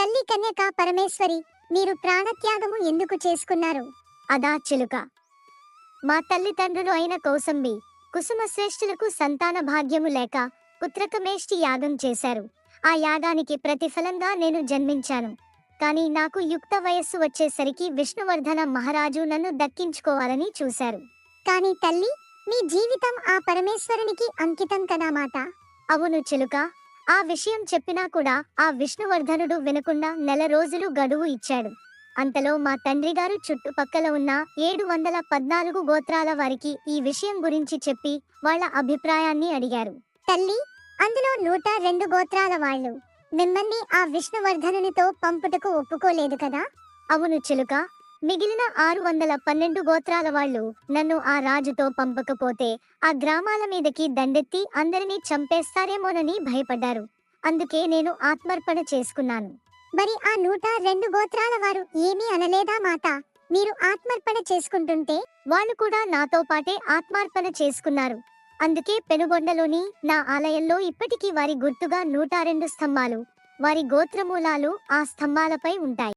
తల్లి కన్యకా పరమేశ్వరి, మీరు ప్రాణత్యాగము ఎందుకు చేసుకున్నారు? అదా చిలుక. మా తల్లిదండ్రులు అయిన కౌసంబి, కుసుమశ్రేష్ఠులకు సంతాన భాగ్యము లేక పుత్రకమేష్టి యాగం చేశారు. ఆ యాగానికి ప్రతిఫలంగా నేను జన్మించాను. కాని నాకు యుక్త వయస్సు వచ్చేసరికి విష్ణువర్ధన మహారాజు నన్ను దక్కించుకోవాలని చూశారు. కాని తల్లి, మీ జీవితం ఆ పరమేశ్వరునికి అంకితం కదా మాతా. అవును చిలుక. ఆ విషయం చెప్పినా కూడా ఆ విష్ణువర్ధనుడు వినకుండా 1 రోజులు గడువు ఇచ్చాడు. అంతలో మా తండ్రిగారు చుట్టుపక్కల ఉన్న 714 గోత్రాల వారికి ఈ విషయం గురించి చెప్పి వాళ్ళ అభిప్రాయాన్ని అడిగారు. తల్లి, అందులో 102 గోత్రాల వాళ్ళు మిమ్మల్ని ఆ విష్ణువర్ధనునితో పంపుటకు ఒప్పుకోలేదు కదా? అవును చిలుక. మిగిలిన 612 గోత్రాల వాళ్ళు నన్ను ఆ రాజుతో పంపకపోతే ఆ గ్రామాల మీదకి దండెత్తి అందరినీ చంపేస్తారేమోనని భయపడ్డారు. అందుకే నేను ఆత్మర్పణ చేసుకున్నాను. మరి ఆ 102 గోత్రాల వారు ఏమీ అనలేదా మాతా? మీరు ఆత్మర్పణ చేసుకుంటుంటే వాళ్ళు కూడా నాతో పాటే ఆత్మార్పణ చేసుకున్నారు. అందుకే పెనుగొండలోని నా ఆలయంలో ఇప్పటికీ వారి గుర్తుగా 102 స్తంభాలు, వారి గోత్రమూలాలు ఆ స్తంభాలపై ఉంటాయి.